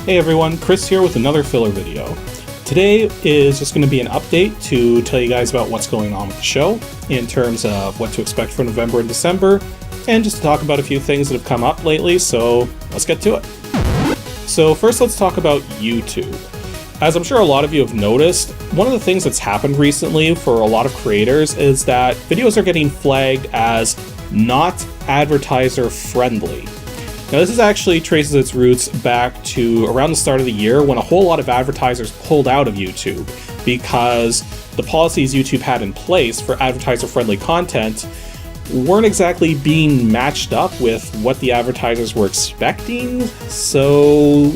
Hey everyone, Chris here with another filler video. Today is just going to be an update to tell you guys about what's going on with the show in terms of what to expect for November and December, and just to talk about a few things that have come up lately, so let's get to it. So first let's talk about YouTube. As I'm sure a lot of you have noticed, one of the things that's happened recently for a lot of creators is that videos are getting flagged as not advertiser friendly. Now this actually traces its roots back to around the start of the year when a whole lot of advertisers pulled out of YouTube because the policies YouTube had in place for advertiser-friendly content weren't exactly being matched up with what the advertisers were expecting, so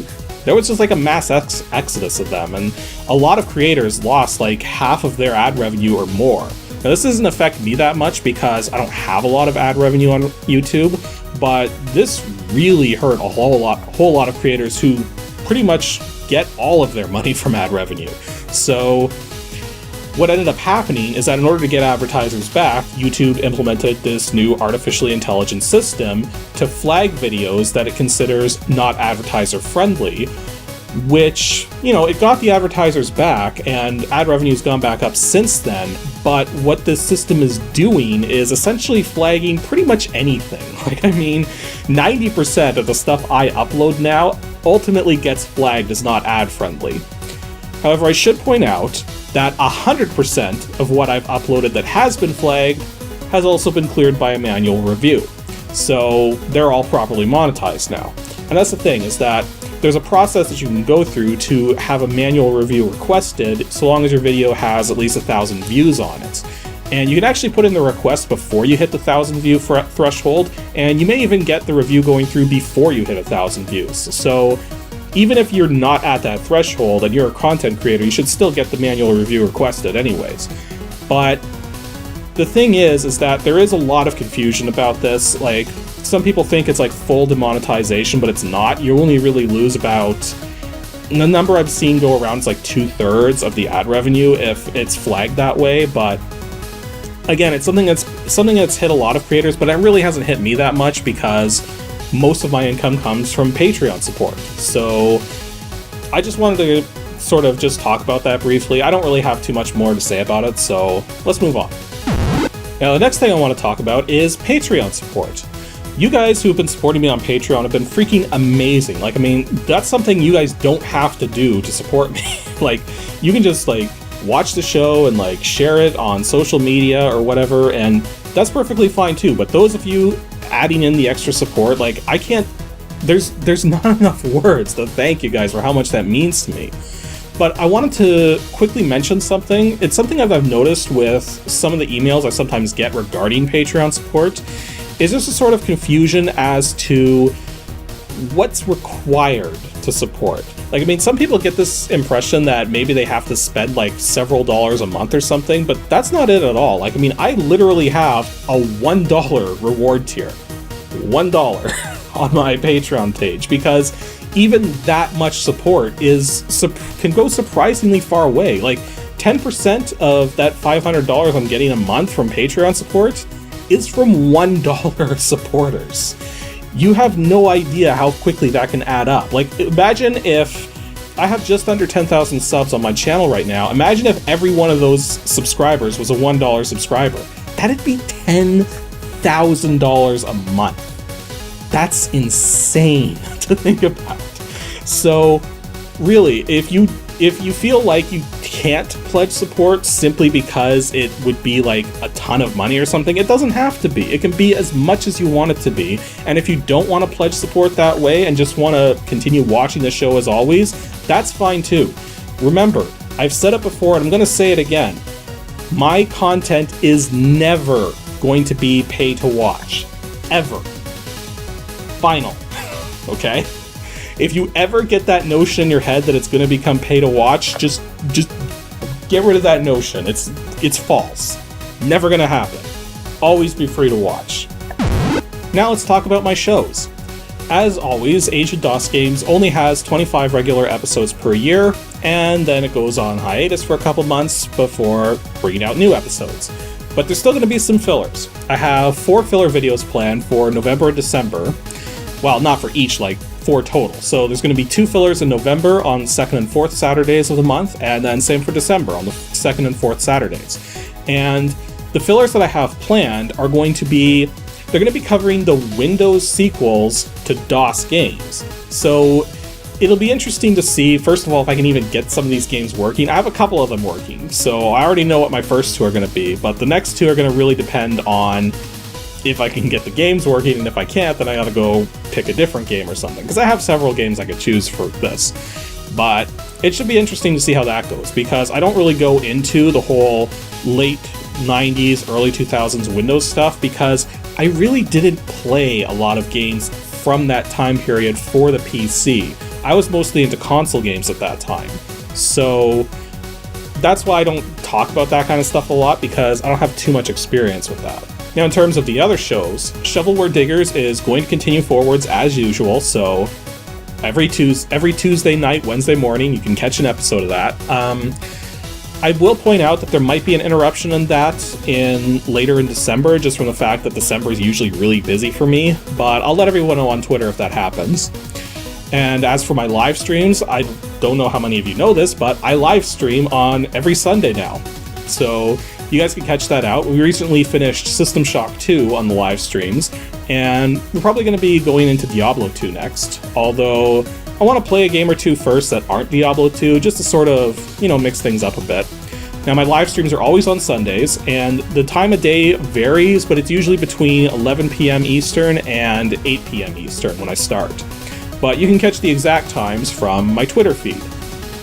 there was just like a mass exodus of them, and a lot of creators lost like half of their ad revenue or more. Now this doesn't affect me that much because I don't have a lot of ad revenue on YouTube, but this really hurt a whole lot of creators who pretty much get all of their money from ad revenue. So what ended up happening is that in order to get advertisers back, YouTube implemented this new artificially intelligent system to flag videos that it considers not advertiser friendly, which, you know, it got the advertisers back and ad revenue's gone back up since then. But what this system is doing is essentially flagging pretty much anything. Like, I mean, 90% of the stuff I upload now ultimately gets flagged as not ad friendly. However, I should point out that 100% of what I've uploaded that has been flagged has also been cleared by a manual review. So they're all properly monetized now. And that's the thing, is that there's a process that you can go through to have a manual review requested so long as your video has at least 1,000 views on it. And you can actually put in the request before you hit the 1,000 view threshold, and you may even get the review going through before you hit 1,000 views. So even if you're not at that threshold and you're a content creator, you should still get the manual review requested anyways. But the thing is that there is a lot of confusion about this. Like, some people think it's like full demonetization, but it's not. You only really lose about, the number I've seen go around is like 2/3 of the ad revenue if it's flagged that way. But again, it's something that's hit a lot of creators, but it really hasn't hit me that much because most of my income comes from Patreon support. So I just wanted to sort of just talk about that briefly. I don't really have too much more to say about it, so let's move on. Now, the next thing I want to talk about is Patreon support. You guys who have been supporting me on Patreon have been freaking amazing. Like, I mean, that's something you guys don't have to do to support me. Like, you can just like watch the show and like share it on social media or whatever, and that's perfectly fine too. But those of you adding in the extra support, like, I can't, there's not enough words to thank you guys for how much that means to me. But I wanted to quickly mention something. It's something I've noticed with some of the emails I sometimes get regarding Patreon support, is just a sort of confusion as to what's required to support. Like, I mean, some people get this impression that maybe they have to spend like several dollars a month or something, but that's not it at all. Like, I mean, I literally have a $1 reward tier. $1 on my Patreon page, because even that much support can go surprisingly far away. Like, 10% of that $500 I'm getting a month from Patreon support is from $1 supporters. You have no idea how quickly that can add up. Like, imagine if I have just under 10,000 subs on my channel right now. Imagine if every one of those subscribers was a $1 subscriber. That'd be $10,000 a month. That's insane to think about. So really, if you feel like you can't pledge support simply because it would be like a ton of money or something, it doesn't have to be. It can be as much as you want it to be. And if you don't want to pledge support that way and just want to continue watching the show as always, that's fine too. Remember, I've said it before and I'm going to say it again. My content is never going to be pay to watch. Ever. Final. Okay? If you ever get that notion in your head that it's going to become pay to watch, just get rid of that notion. It's false. Never going to happen. Always be free to watch. Now let's talk about my shows. As always, Age of DOS Games only has 25 regular episodes per year, and then it goes on hiatus for a couple months before bringing out new episodes. But there's still going to be some fillers. I have 4 filler videos planned for November and December. Well, not for each like 4 total. So there's going to be 2 fillers in November on the 2nd and 4th Saturdays of the month, and then same for December on the 2nd and 4th Saturdays. And the fillers that I have planned are going to be, they're going to be covering the Windows sequels to DOS games. So it'll be interesting to see, first of all, if I can even get some of these games working. I have a couple of them working, so I already know what my first 2 are going to be, but the next 2 are going to really depend on if I can get the games working, and if I can't, then I gotta go pick a different game or something, because I have several games I could choose for this. But it should be interesting to see how that goes, because I don't really go into the whole late 90s, early 2000s Windows stuff, because I really didn't play a lot of games from that time period for the PC. I was mostly into console games at that time. So that's why I don't talk about that kind of stuff a lot, because I don't have too much experience with that. Now, in terms of the other shows, Shovelware Diggers is going to continue forwards as usual, so every Tuesday night, Wednesday morning, you can catch an episode of that. I will point out that there might be an interruption in that later in December, just from the fact that December is usually really busy for me, but I'll let everyone know on Twitter if that happens. And as for my live streams, I don't know how many of you know this, but I live stream on every Sunday now. So you guys can catch that out. We recently finished System Shock 2 on the live streams, and we're probably going to be going into Diablo 2 next, although I want to play a game or two first that aren't Diablo 2, just to sort of, mix things up a bit. Now, my live streams are always on Sundays, and the time of day varies, but it's usually between 11 p.m. Eastern and 8 p.m. Eastern when I start. But you can catch the exact times from my Twitter feed.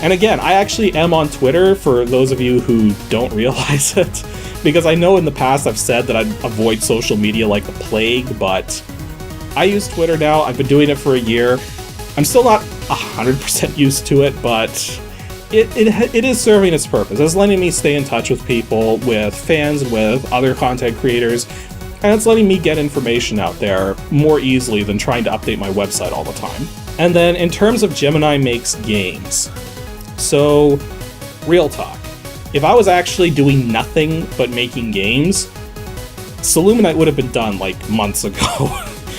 And again, I actually am on Twitter, for those of you who don't realize it, because I know in the past I've said that I'd avoid social media like the plague, but I use Twitter now. I've been doing it for a year. I'm still not 100% used to it, but it is serving its purpose. It's letting me stay in touch with people, with fans, with other content creators, and it's letting me get information out there more easily than trying to update my website all the time. And then in terms of Gemini Makes Games, so real talk, if I was actually doing nothing but making games, Pixelmusement would have been done like months ago.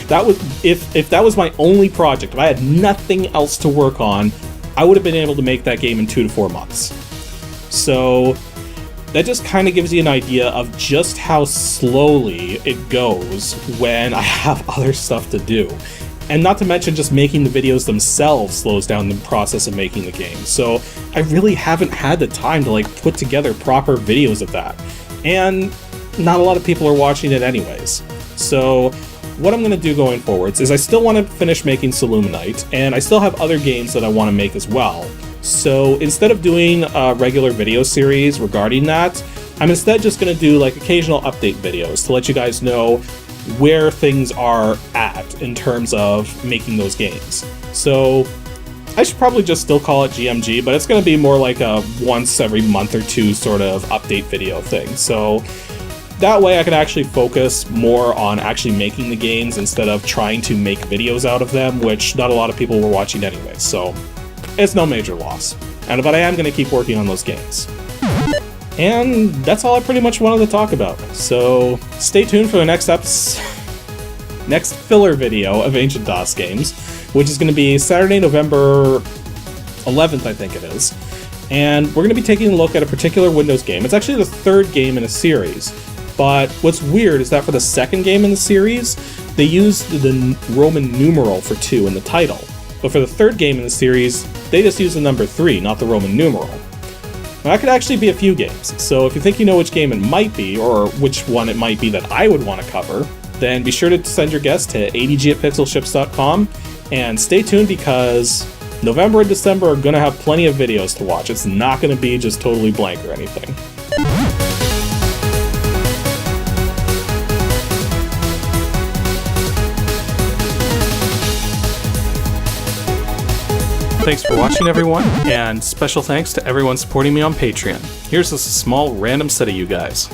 That was if that was my only project, if I had nothing else to work on, I would have been able to make that game in 2 to 4 months. So that just kind of gives you an idea of just how slowly it goes when I have other stuff to do. And not to mention, just making the videos themselves slows down the process of making the game. So I really haven't had the time to put together proper videos of that. And not a lot of people are watching it anyways. So what I'm going to do going forwards is I still want to finish making Pixelmusement, and I still have other games that I want to make as well. So instead of doing a regular video series regarding that, I'm instead just going to do occasional update videos to let you guys know where things are at in terms of making those games. So I should probably just still call it GMG, but it's going to be more like a once every month or two sort of update video thing. So that way I can actually focus more on actually making the games instead of trying to make videos out of them, which not a lot of people were watching anyway, so it's no major loss. But I am going to keep working on those games. And that's all I pretty much wanted to talk about. So stay tuned for the next filler video of Ancient DOS games, which is going to be Saturday, November 11th, I think it is. And we're going to be taking a look at a particular Windows game. It's actually the 3rd game in a series. But what's weird is that for the 2nd game in the series, they used the Roman numeral for 2 in the title. But for the 3rd game in the series, they just used the number 3, not the Roman numeral. Now, that could actually be a few games, so if you think you know which game it might be, or which one it might be that I would want to cover, then be sure to send your guess to adg@pixelships.com, and stay tuned because November and December are going to have plenty of videos to watch. It's not going to be just totally blank or anything. Thanks for watching, everyone, and special thanks to everyone supporting me on Patreon. Here's a small random set of you guys.